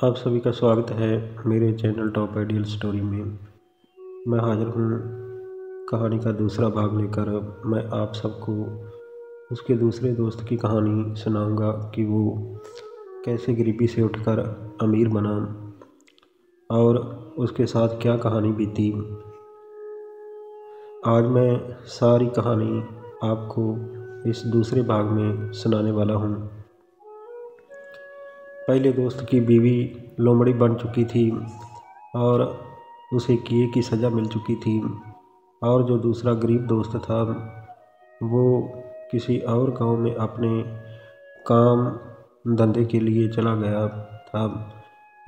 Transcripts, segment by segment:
आप सभी का स्वागत है मेरे चैनल टॉप आइडियल स्टोरी में। मैं हाजिर हूँ कहानी का दूसरा भाग लेकर। मैं आप सबको उसके दूसरे दोस्त की कहानी सुनाऊंगा कि वो कैसे गरीबी से उठकर अमीर बना और उसके साथ क्या कहानी बीती। आज मैं सारी कहानी आपको इस दूसरे भाग में सुनाने वाला हूँ। पहले दोस्त की बीवी लोमड़ी बन चुकी थी और उसे किए की सज़ा मिल चुकी थी, और जो दूसरा गरीब दोस्त था वो किसी और गांव में अपने काम धंधे के लिए चला गया था।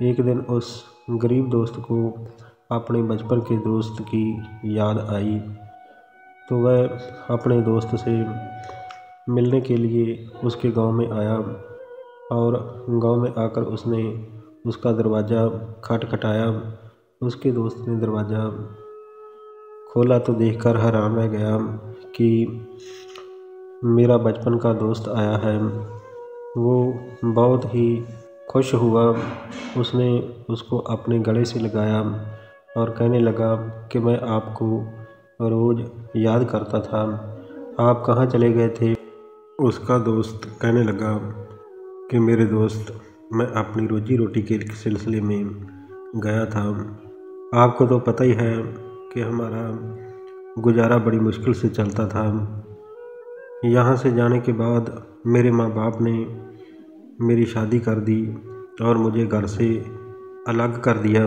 एक दिन उस गरीब दोस्त को अपने बचपन के दोस्त की याद आई, तो वह अपने दोस्त से मिलने के लिए उसके गांव में आया और गांव में आकर उसने उसका दरवाज़ा खटखटाया। उसके दोस्त ने दरवाज़ा खोला तो देखकर हैरान रह गया कि मेरा बचपन का दोस्त आया है। वो बहुत ही खुश हुआ। उसने उसको अपने गले से लगाया और कहने लगा कि मैं आपको रोज़ याद करता था, आप कहाँ चले गए थे। उसका दोस्त कहने लगा कि मेरे दोस्त, मैं अपनी रोजी रोटी के सिलसिले में गया था। आपको तो पता ही है कि हमारा गुजारा बड़ी मुश्किल से चलता था। यहाँ से जाने के बाद मेरे माँ बाप ने मेरी शादी कर दी और मुझे घर से अलग कर दिया।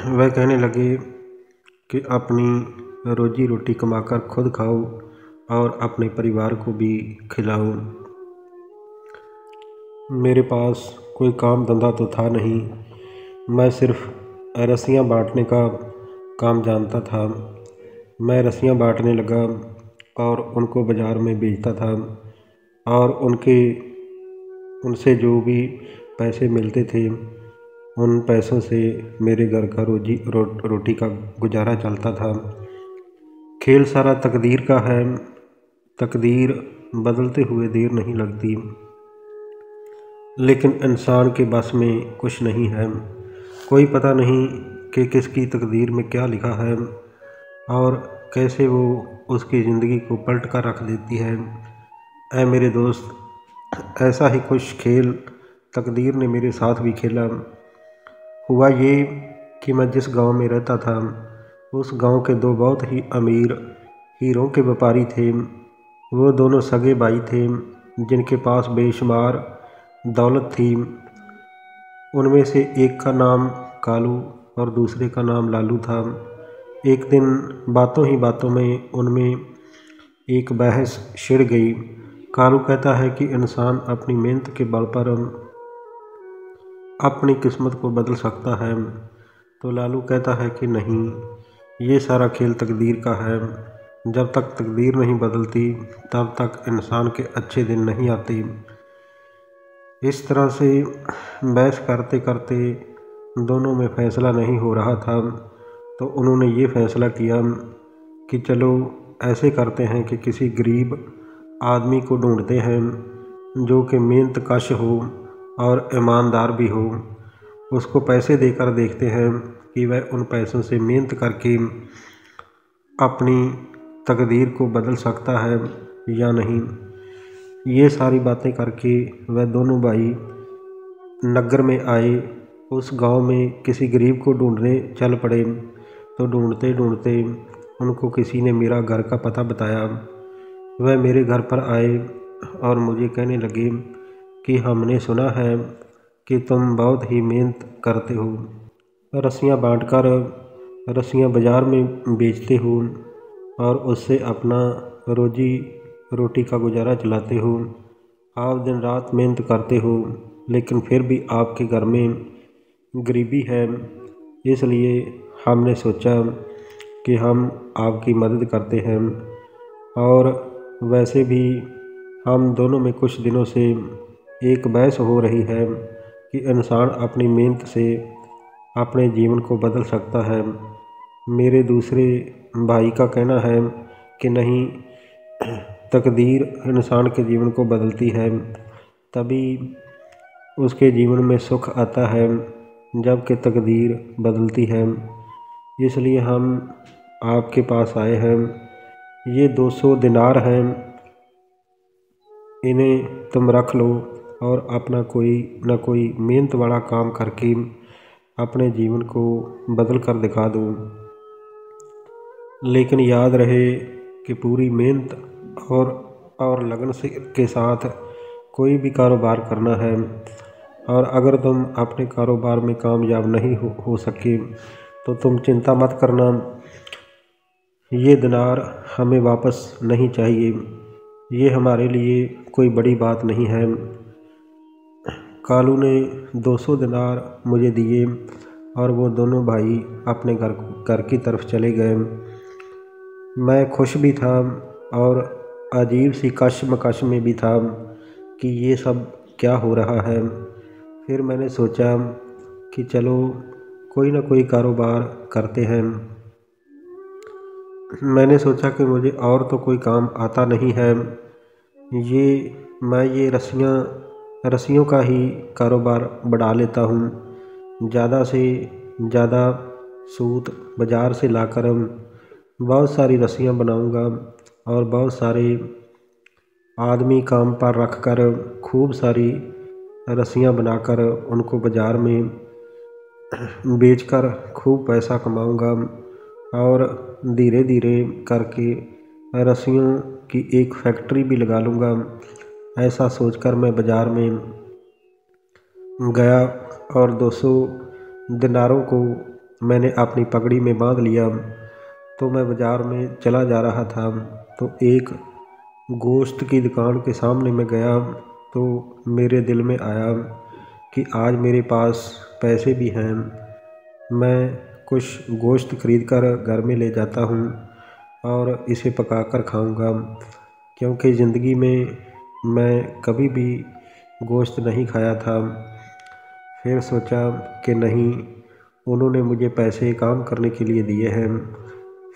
वह कहने लगे कि अपनी रोजी रोटी कमाकर खुद खाओ और अपने परिवार को भी खिलाओ। मेरे पास कोई काम धंधा तो था नहीं, मैं सिर्फ रस्सियाँ बांटने का काम जानता था। मैं रस्सियाँ बांटने लगा और उनको बाज़ार में बेचता था और उनसे जो भी पैसे मिलते थे उन पैसों से मेरे घर का रोटी का गुजारा चलता था। खेल सारा तकदीर का है, तकदीर बदलते हुए देर नहीं लगती, लेकिन इंसान के बस में कुछ नहीं है। कोई पता नहीं कि किसकी तकदीर में क्या लिखा है और कैसे वो उसकी ज़िंदगी को पलट कर रख देती है। ऐ मेरे दोस्त, ऐसा ही कुछ खेल तकदीर ने मेरे साथ भी खेला। हुआ ये कि मैं जिस गांव में रहता था उस गांव के दो बहुत ही अमीर हीरों के व्यापारी थे। वो दोनों सगे भाई थे जिनके पास बेशुमार दौलत थी। उनमें से एक का नाम कालू और दूसरे का नाम लालू था। एक दिन बातों ही बातों में उनमें एक बहस छिड़ गई। कालू कहता है कि इंसान अपनी मेहनत के बल पर अपनी किस्मत को बदल सकता है, तो लालू कहता है कि नहीं, ये सारा खेल तकदीर का है। जब तक तकदीर नहीं बदलती तब तक इंसान के अच्छे दिन नहीं आते। इस तरह से बहस करते करते दोनों में फैसला नहीं हो रहा था, तो उन्होंने ये फैसला किया कि चलो ऐसे करते हैं कि किसी गरीब आदमी को ढूंढते हैं जो कि मेहनत कश हो और ईमानदार भी हो। उसको पैसे देकर देखते हैं कि वह उन पैसों से मेहनत करके अपनी तकदीर को बदल सकता है या नहीं। ये सारी बातें करके वह दोनों भाई नगर में आए। उस गांव में किसी गरीब को ढूंढने चल पड़े, तो ढूंढते ढूंढते उनको किसी ने मेरा घर का पता बताया। वह मेरे घर पर आए और मुझे कहने लगे कि हमने सुना है कि तुम बहुत ही मेहनत करते हो, रस्सियाँ बांटकर रस्सियाँ बाज़ार में बेचते हो और उससे अपना रोजी रोटी का गुजारा चलाते हो। आप दिन रात मेहनत करते हो, लेकिन फिर भी आपके घर में गरीबी है। इसलिए हमने सोचा कि हम आपकी मदद करते हैं। और वैसे भी हम दोनों में कुछ दिनों से एक बहस हो रही है कि इंसान अपनी मेहनत से अपने जीवन को बदल सकता है। मेरे दूसरे भाई का कहना है कि नहीं, तकदीर इंसान के जीवन को बदलती है। तभी उसके जीवन में सुख आता है जबकि तकदीर बदलती है। इसलिए हम आपके पास आए हैं। ये 200 दिनार हैं, इन्हें तुम रख लो और अपना कोई न कोई मेहनत वाला काम करके अपने जीवन को बदल कर दिखा दो। लेकिन याद रहे कि पूरी मेहनत और लगन से के साथ कोई भी कारोबार करना है। और अगर तुम अपने कारोबार में कामयाब नहीं हो सके तो तुम चिंता मत करना, ये दिनार हमें वापस नहीं चाहिए। ये हमारे लिए कोई बड़ी बात नहीं है। कालू ने 200 दिनार मुझे दिए और वो दोनों भाई अपने घर की तरफ चले गए। मैं खुश भी था और अजीब सी कशमकश में भी था कि ये सब क्या हो रहा है। फिर मैंने सोचा कि चलो कोई ना कोई कारोबार करते हैं। मैंने सोचा कि मुझे और तो कोई काम आता नहीं है, मैं ये रस्सियों का ही कारोबार बढ़ा लेता हूँ। ज़्यादा से ज़्यादा सूत बाज़ार से लाकर बहुत सारी रस्सियाँ बनाऊँगा और बहुत सारे आदमी काम पर रख कर खूब सारी रस्सियाँ बनाकर उनको बाज़ार में बेचकर खूब पैसा कमाऊँगा और धीरे धीरे करके रस्सियों की एक फैक्ट्री भी लगा लूँगा। ऐसा सोचकर मैं बाज़ार में गया और 200 दिनारों को मैंने अपनी पगड़ी में बांध लिया। तो मैं बाज़ार में चला जा रहा था तो एक गोश्त की दुकान के सामने मैं गया तो मेरे दिल में आया कि आज मेरे पास पैसे भी हैं, मैं कुछ गोश्त खरीद कर घर में ले जाता हूँ और इसे पका कर खाऊँगा, क्योंकि ज़िंदगी में मैं कभी भी गोश्त नहीं खाया था। फिर सोचा कि नहीं, उन्होंने मुझे पैसे काम करने के लिए दिए हैं।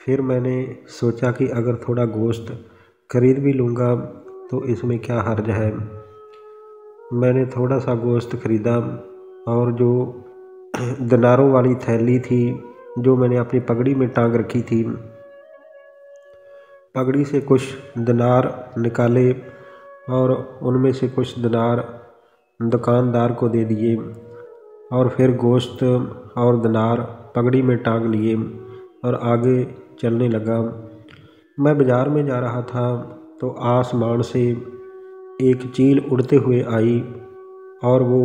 फिर मैंने सोचा कि अगर थोड़ा गोश्त खरीद भी लूँगा तो इसमें क्या हर्ज है। मैंने थोड़ा सा गोश्त खरीदा और जो दिनारों वाली थैली थी जो मैंने अपनी पगड़ी में टांग रखी थी, पगड़ी से कुछ दिनार निकाले और उनमें से कुछ दिनार दुकानदार को दे दिए और फिर गोश्त और दिनार पगड़ी में टांग लिए और आगे चलने लगा। मैं बाज़ार में जा रहा था तो आसमान से एक चील उड़ते हुए आई और वो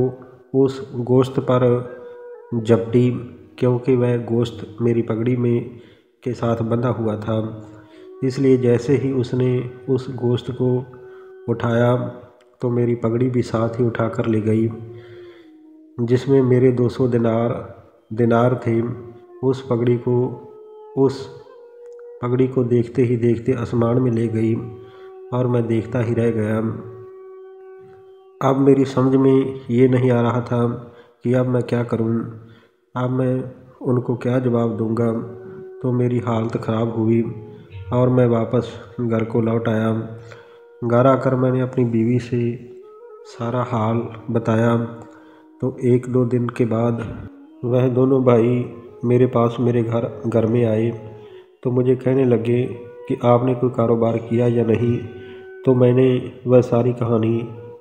उस गोश्त पर झपटी, क्योंकि वह गोश्त मेरी पगड़ी में के साथ बंधा हुआ था। इसलिए जैसे ही उसने उस गोश्त को उठाया तो मेरी पगड़ी भी साथ ही उठा कर ले गई, जिसमें मेरे 200 दिनार थे। उस पगड़ी को देखते ही देखते आसमान में ले गई और मैं देखता ही रह गया। अब मेरी समझ में ये नहीं आ रहा था कि अब मैं क्या करूं, अब मैं उनको क्या जवाब दूंगा। तो मेरी हालत ख़राब हुई और मैं वापस घर को लौट आया। घर आकर मैंने अपनी बीवी से सारा हाल बताया तो 1-2 दिन के बाद वह दोनों भाई मेरे पास मेरे घर में आए तो मुझे कहने लगे कि आपने कोई कारोबार किया या नहीं। तो मैंने वह सारी कहानी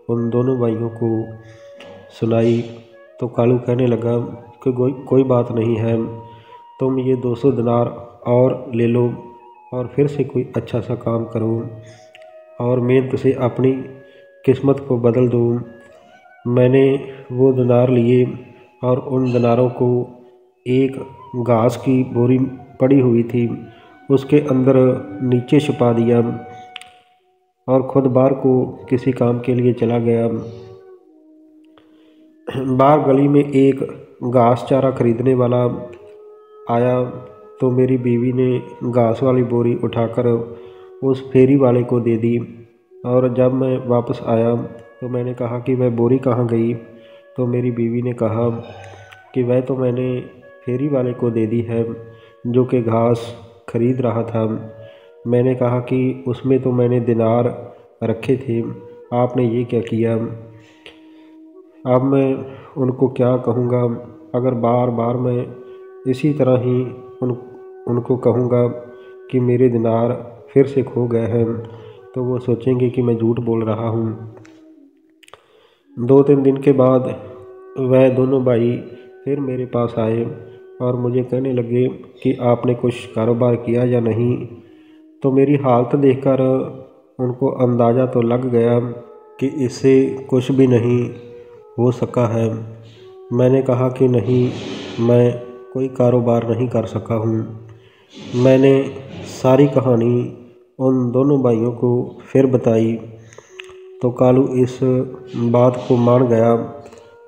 उन दोनों भाइयों को सुनाई तो कालू कहने लगा कि कोई बात नहीं है, तुम ये 200 दिनार और ले लो और फिर से कोई अच्छा सा काम करो और मेहनत से अपनी किस्मत को बदल दो। मैंने वो दिनार लिए और उन दिनारों को एक घास की बोरी पड़ी हुई थी उसके अंदर नीचे छुपा दिया और खुद बाहर को किसी काम के लिए चला गया। बाहर गली में एक घास चारा खरीदने वाला आया तो मेरी बीवी ने घास वाली बोरी उठाकर उस फेरी वाले को दे दी और जब मैं वापस आया तो मैंने कहा कि वह बोरी कहाँ गई। तो मेरी बीवी ने कहा कि वह तो मैंने फेरी वाले को दे दी है जो कि घास खरीद रहा था। मैंने कहा कि उसमें तो मैंने दिनार रखे थे, आपने ये क्या किया। अब मैं उनको क्या कहूँगा। अगर बार बार मैं इसी तरह ही उनको कहूँगा कि मेरे दिनार फिर से खो गए हैं, तो वो सोचेंगे कि मैं झूठ बोल रहा हूँ। 2-3 दिन के बाद वह दोनों भाई फिर मेरे पास आए और मुझे कहने लगे कि आपने कुछ कारोबार किया या नहीं। तो मेरी हालत देखकर उनको अंदाज़ा तो लग गया कि इससे कुछ भी नहीं हो सका है। मैंने कहा कि नहीं, मैं कोई कारोबार नहीं कर सका हूँ। मैंने सारी कहानी उन दोनों भाइयों को फिर बताई तो कालू इस बात को मान गया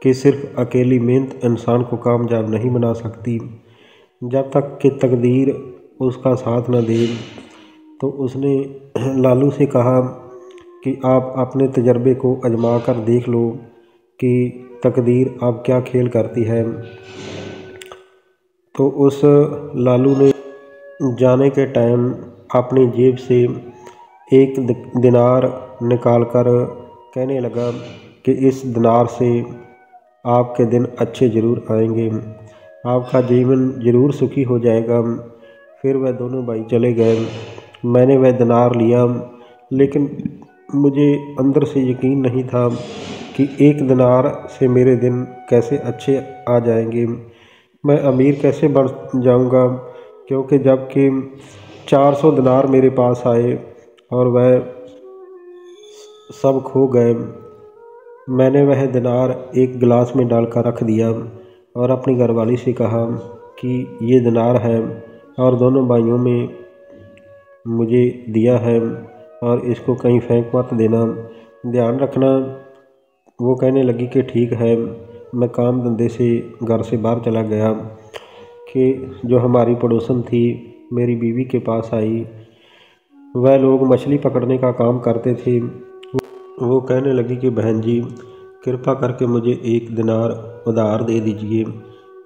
कि सिर्फ अकेली मेहनत इंसान को कामयाब नहीं बना सकती। जब तक कि तकदीर उसका साथ न दे। तो उसने लालू से कहा कि आप अपने तजर्बे को आजमा कर देख लो कि तकदीर अब क्या खेल करती है। तो उस लालू ने जाने के टाइम अपनी जेब से एक दिनार निकालकर कहने लगा कि इस दिनार से आपके दिन अच्छे ज़रूर आएंगे, आपका जीवन ज़रूर सुखी हो जाएगा। फिर वह दोनों भाई चले गए। मैंने वह दिनार लिया, लेकिन मुझे अंदर से यकीन नहीं था कि एक दिनार से मेरे दिन कैसे अच्छे आ जाएंगे, मैं अमीर कैसे बन जाऊंगा। क्योंकि जबकि 400 दिनार मेरे पास आए और वह सब खो गए। मैंने वह दिनार एक गिलास में डालकर रख दिया और अपनी घरवाली से कहा कि ये दिनार है और दोनों भाइयों में मुझे दिया है और इसको कहीं फेंक मत देना, ध्यान रखना। वो कहने लगी कि ठीक है। मैं काम धंधे से घर से बाहर चला गया कि जो हमारी पड़ोसन थी मेरी बीवी के पास आई। वह लोग मछली पकड़ने का काम करते थे। वो कहने लगी कि बहन जी, कृपा करके मुझे एक दिनार उधार दे दीजिए,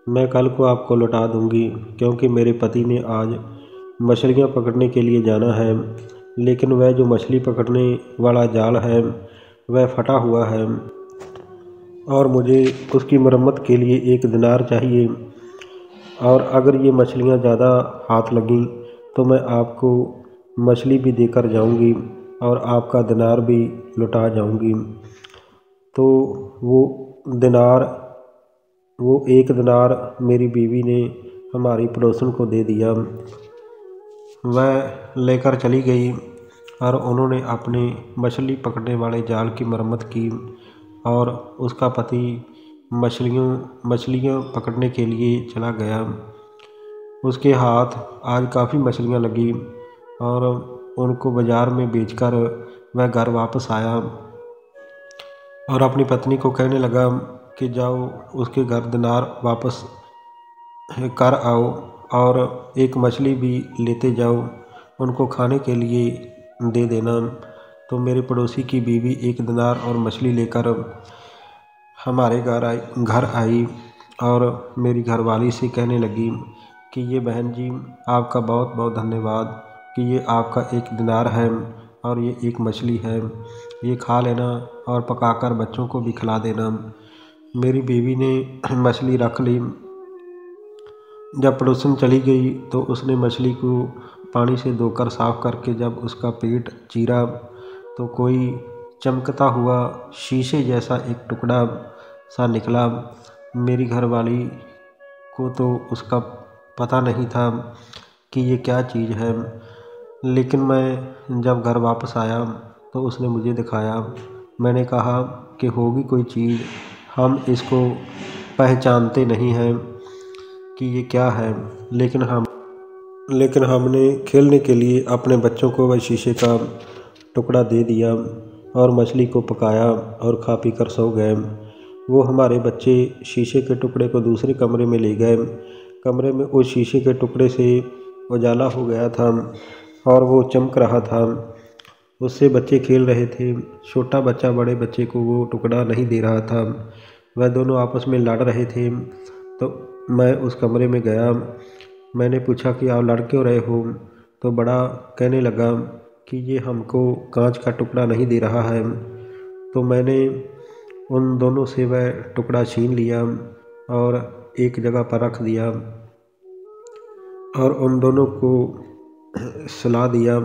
मैं कल को आपको लौटा दूंगी। क्योंकि मेरे पति ने आज मछलियाँ पकड़ने के लिए जाना है, लेकिन वह जो मछली पकड़ने वाला जाल है वह फटा हुआ है और मुझे उसकी मरम्मत के लिए एक दिनार चाहिए। और अगर ये मछलियाँ ज़्यादा हाथ लगीं तो मैं आपको मछली भी देकर जाऊंगी और आपका दिनार भी लौटा जाऊंगी। तो वो एक दिनार मेरी बीवी ने हमारी पड़ोसन को दे दिया। वह लेकर चली गई और उन्होंने अपने मछली पकड़ने वाले जाल की मरम्मत की और उसका पति मछलियाँ पकड़ने के लिए चला गया। उसके हाथ आज काफ़ी मछलियाँ लगी और उनको बाज़ार में बेचकर वह घर वापस आया और अपनी पत्नी को कहने लगा कि जाओ उसके घर दिनार वापस कर आओ और एक मछली भी लेते जाओ, उनको खाने के लिए दे देना। तो मेरे पड़ोसी की बीवी एक दिनार और मछली लेकर हमारे घर आई और मेरी घरवाली से कहने लगी कि ये बहन जी, आपका बहुत बहुत धन्यवाद कि ये आपका एक दिनार है और ये एक मछली है, ये खा लेना और पकाकर बच्चों को भी खिला देना। मेरी बीवी ने मछली रख ली। जब पड़ोसन चली गई तो उसने मछली को पानी से धोकर साफ़ करके जब उसका पेट चीरा तो कोई चमकता हुआ शीशे जैसा एक टुकड़ा सा निकला। मेरी घरवाली को तो उसका पता नहीं था कि ये क्या चीज़ है, लेकिन मैं जब घर वापस आया तो उसने मुझे दिखाया। मैंने कहा कि होगी कोई चीज़, हम इसको पहचानते नहीं हैं कि ये क्या है, लेकिन हमने खेलने के लिए अपने बच्चों को वह शीशे का टुकड़ा दे दिया और मछली को पकाया और खा पी कर सो गए। वो हमारे बच्चे शीशे के टुकड़े को दूसरे कमरे में ले गए। कमरे में उस शीशे के टुकड़े से उजाला हो गया था और वो चमक रहा था। उससे बच्चे खेल रहे थे। छोटा बच्चा बड़े बच्चे को वो टुकड़ा नहीं दे रहा था। वह दोनों आपस में लड़ रहे थे। तो मैं उस कमरे में गया। मैंने पूछा कि आप लड़ क्यों रहे हो? तो बड़ा कहने लगा कि ये हमको कांच का टुकड़ा नहीं दे रहा है। तो मैंने उन दोनों से वह टुकड़ा छीन लिया और एक जगह पर रख दिया और उन दोनों को सुला दिया।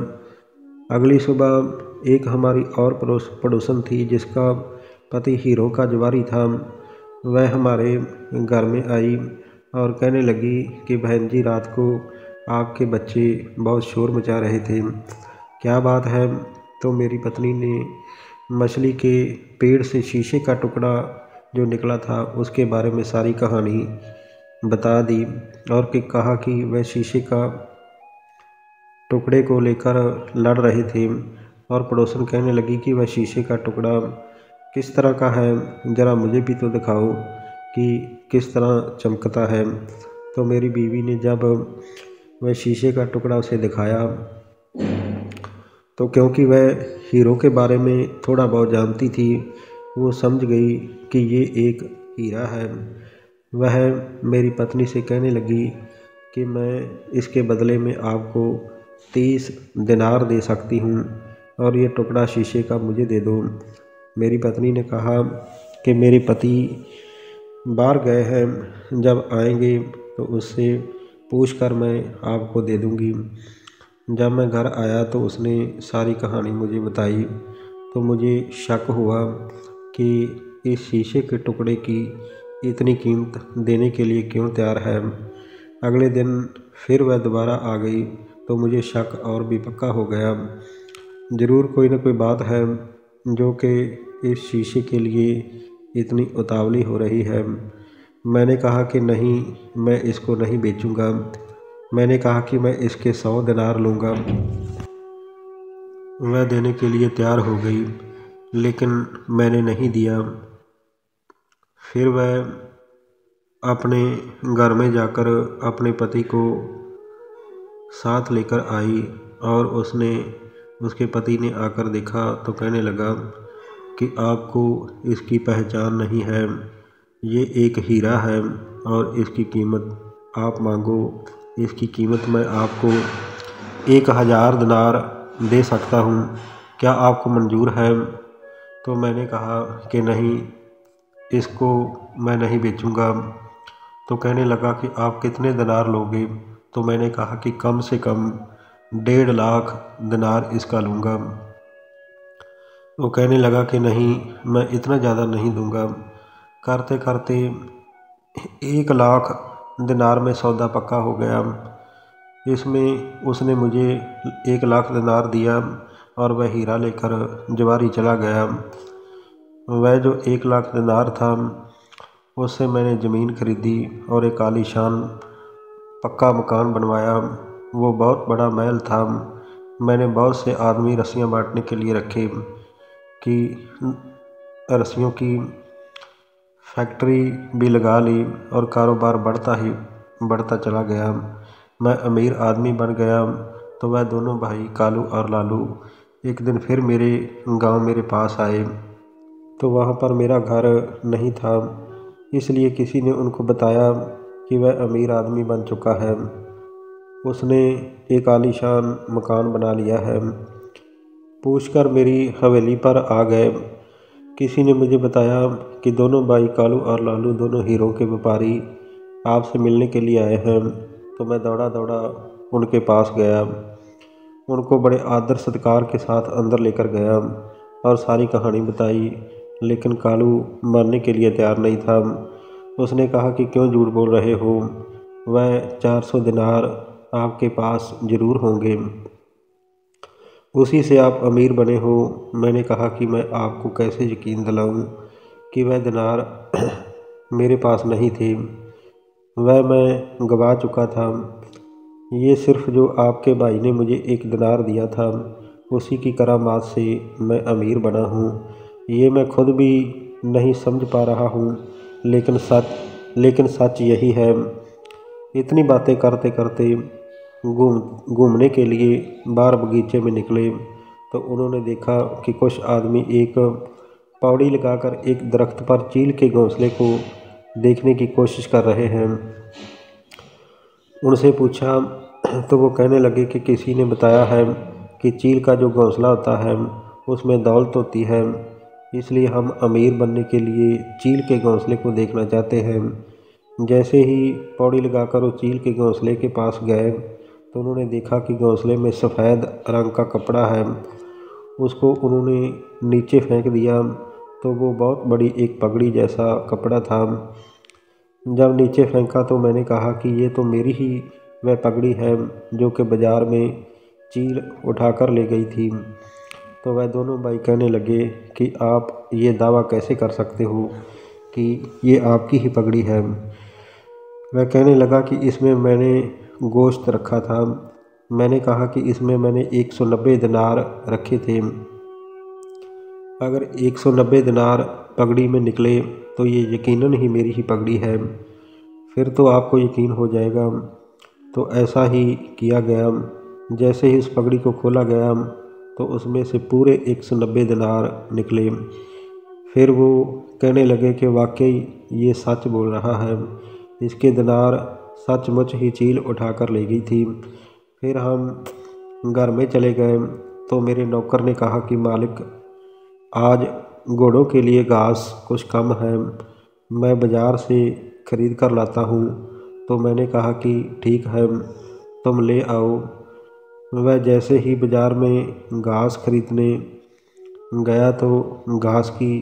अगली सुबह एक हमारी और पड़ोसन थी जिसका पति हीरो का जुआरी था। वह हमारे घर में आई और कहने लगी कि बहन जी, रात को आपके बच्चे बहुत शोर मचा रहे थे, क्या बात है? तो मेरी पत्नी ने मछली के पेड़ से शीशे का टुकड़ा जो निकला था उसके बारे में सारी कहानी बता दी और कहा कि वह शीशे का टुकड़े को लेकर लड़ रहे थे। और पड़ोसन कहने लगी कि वह शीशे का टुकड़ा किस तरह का है, ज़रा मुझे भी तो दिखाओ कि किस तरह चमकता है। तो मेरी बीवी ने जब वह शीशे का टुकड़ा उसे दिखाया तो क्योंकि वह हीरो के बारे में थोड़ा बहुत जानती थी, वो समझ गई कि ये एक हीरा है। वह मेरी पत्नी से कहने लगी कि मैं इसके बदले में आपको 30 दिनार दे सकती हूँ और ये टुकड़ा शीशे का मुझे दे दो। मेरी पत्नी ने कहा कि मेरे पति बाहर गए हैं, जब आएंगे तो उससे पूछकर मैं आपको दे दूँगी। जब मैं घर आया तो उसने सारी कहानी मुझे बताई तो मुझे शक हुआ कि इस शीशे के टुकड़े की इतनी कीमत देने के लिए क्यों तैयार है। अगले दिन फिर वह दोबारा आ गई तो मुझे शक और भी पक्का हो गया। ज़रूर कोई न कोई बात है जो कि इस शीशे के लिए इतनी उतावली हो रही है। मैंने कहा कि नहीं, मैं इसको नहीं बेचूंगा। मैंने कहा कि मैं इसके 100 दिनार लूँगा। वह देने के लिए तैयार हो गई, लेकिन मैंने नहीं दिया। फिर वह अपने घर में जाकर अपने पति को साथ लेकर आई और उसके पति ने आकर देखा तो कहने लगा कि आपको इसकी पहचान नहीं है, ये एक हीरा है और इसकी कीमत आप मांगो। इसकी कीमत मैं आपको 1000 दिनार दे सकता हूँ, क्या आपको मंजूर है? तो मैंने कहा कि नहीं, इसको मैं नहीं बेचूंगा। तो कहने लगा कि आप कितने दिनार लोगे? तो मैंने कहा कि कम से कम 1.5 लाख दिनार इसका लूँगा। वो कहने लगा कि नहीं, मैं इतना ज़्यादा नहीं दूंगा। करते करते 1 लाख दिनार में सौदा पक्का हो गया। इसमें उसने मुझे 1 लाख दिनार दिया और वह हीरा लेकर जुआरी चला गया। वह जो 1 लाख दिनार था उससे मैंने ज़मीन खरीदी और एक आलीशान पक्का मकान बनवाया। वो बहुत बड़ा महल था। मैंने बहुत से आदमी रस्सियाँ बांटने के लिए रखे कि रस्सियों की फैक्ट्री भी लगा ली और कारोबार बढ़ता चला गया। मैं अमीर आदमी बन गया। तो वह दोनों भाई कालू और लालू एक दिन फिर मेरे गांव मेरे पास आए। तो वहाँ पर मेरा घर नहीं था, इसलिए किसी ने उनको बताया कि वह अमीर आदमी बन चुका है। उसने एक आलीशान मकान बना लिया है। पूछकर मेरी हवेली पर आ गए। किसी ने मुझे बताया कि दोनों भाई कालू और लालू दोनों हीरो के व्यापारी आपसे मिलने के लिए आए हैं। तो मैं दौड़ा दौड़ा उनके पास गया, उनको बड़े आदर सत्कार के साथ अंदर लेकर गया और सारी कहानी बताई। लेकिन कालू मानने के लिए तैयार नहीं था। उसने कहा कि क्यों झूठ बोल रहे हो, वह 400 दिनार आपके पास ज़रूर होंगे, उसी से आप अमीर बने हो। मैंने कहा कि मैं आपको कैसे यकीन दिलाऊं कि वह दिनार मेरे पास नहीं थे, वह मैं गवा चुका था। ये सिर्फ जो आपके भाई ने मुझे 1 दिनार दिया था उसी की करामात से मैं अमीर बना हूँ। ये मैं खुद भी नहीं समझ पा रहा हूँ, लेकिन सच यही है। इतनी बातें करते करते घूमने के लिए बाहर बगीचे में निकले तो उन्होंने देखा कि कुछ आदमी एक पौड़ी लगाकर एक दरख्त पर चील के घोंसले को देखने की कोशिश कर रहे हैं। उनसे पूछा तो वो कहने लगे कि किसी ने बताया है कि चील का जो घोंसला होता है उसमें दौलत होती है, इसलिए हम अमीर बनने के लिए चील के घोंसले को देखना चाहते हैं। जैसे ही पौड़ी लगाकर वो चील के घोंसले के पास गए तो उन्होंने देखा कि घोंसले में सफ़ेद रंग का कपड़ा है। उसको उन्होंने नीचे फेंक दिया तो वो बहुत बड़ी एक पगड़ी जैसा कपड़ा था। जब नीचे फेंका तो मैंने कहा कि ये तो मेरी ही वह पगड़ी है जो कि बाज़ार में चील उठाकर ले गई थी। तो वह दोनों भाई कहने लगे कि आप ये दावा कैसे कर सकते हो कि ये आपकी ही पगड़ी है। वह कहने लगा कि इसमें मैंने गोश्त रखा था। मैंने कहा कि इसमें मैंने 190 दिनार रखे थे। अगर 190 दिनार पगड़ी में निकले तो ये यकीनन ही मेरी ही पगड़ी है। फिर तो आपको यकीन हो जाएगा। तो ऐसा ही किया गया। जैसे ही उस पगड़ी को खोला गया तो उसमें से पूरे 190 दिनार निकले। फिर वो कहने लगे कि वाकई ये सच बोल रहा है, इसके दिनार सचमुच ही चील उठाकर ले गई थी। फिर हम घर में चले गए तो मेरे नौकर ने कहा कि मालिक, आज घोड़ों के लिए घास कुछ कम है, मैं बाज़ार से ख़रीद कर लाता हूँ। तो मैंने कहा कि ठीक है, तुम ले आओ। वह जैसे ही बाज़ार में घास खरीदने गया तो घास की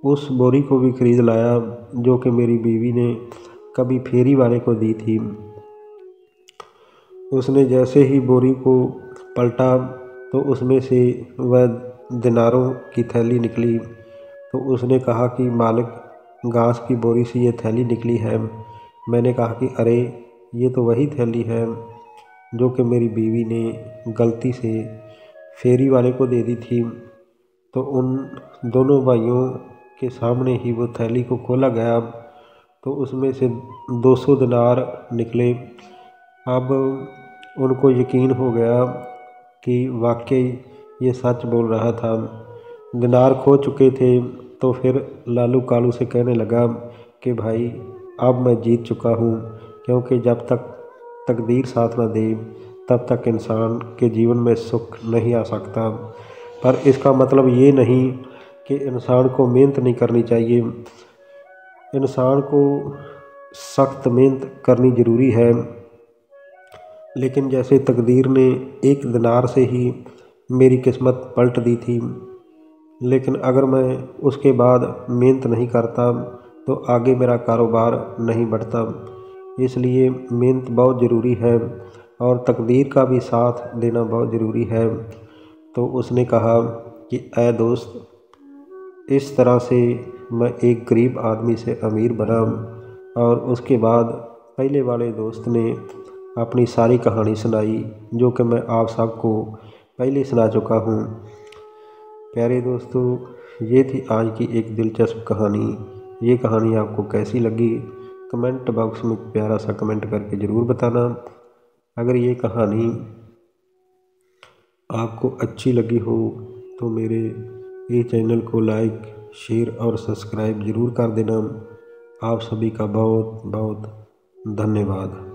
उस बोरी को भी खरीद लाया जो कि मेरी बीवी ने कभी फेरी वाले को दी थी। उसने जैसे ही बोरी को पलटा तो उसमें से वह दिनारों की थैली निकली। तो उसने कहा कि मालिक, घास की बोरी से ये थैली निकली है। मैंने कहा कि अरे, ये तो वही थैली है जो कि मेरी बीवी ने गलती से फेरी वाले को दे दी थी। तो उन दोनों भाइयों के सामने ही वो थैली को खोला गया तो उसमें से 200 दिनार निकले। अब उनको यकीन हो गया कि वाकई ये सच बोल रहा था। दिनार खो चुके थे तो फिर लालू कालू से कहने लगा कि भाई, अब मैं जीत चुका हूँ, क्योंकि जब तक तकदीर साथ न दे तब तक इंसान के जीवन में सुख नहीं आ सकता। पर इसका मतलब ये नहीं कि इंसान को मेहनत नहीं करनी चाहिए। इंसान को सख्त मेहनत करनी ज़रूरी है, लेकिन जैसे तकदीर ने एक दिनार से ही मेरी किस्मत पलट दी थी, लेकिन अगर मैं उसके बाद मेहनत नहीं करता तो आगे मेरा कारोबार नहीं बढ़ता। इसलिए मेहनत बहुत ज़रूरी है और तकदीर का भी साथ देना बहुत ज़रूरी है। तो उसने कहा कि ऐ दोस्त, इस तरह से मैं एक गरीब आदमी से अमीर बना। और उसके बाद पहले वाले दोस्त ने अपनी सारी कहानी सुनाई जो कि मैं आप सबको पहले सुना चुका हूँ। प्यारे दोस्तों, ये थी आज की एक दिलचस्प कहानी। ये कहानी आपको कैसी लगी कमेंट बॉक्स में प्यारा सा कमेंट करके ज़रूर बताना। अगर ये कहानी आपको अच्छी लगी हो तो मेरे ये चैनल को लाइक, शेयर और सब्सक्राइब ज़रूर कर देना। आप सभी का बहुत बहुत धन्यवाद।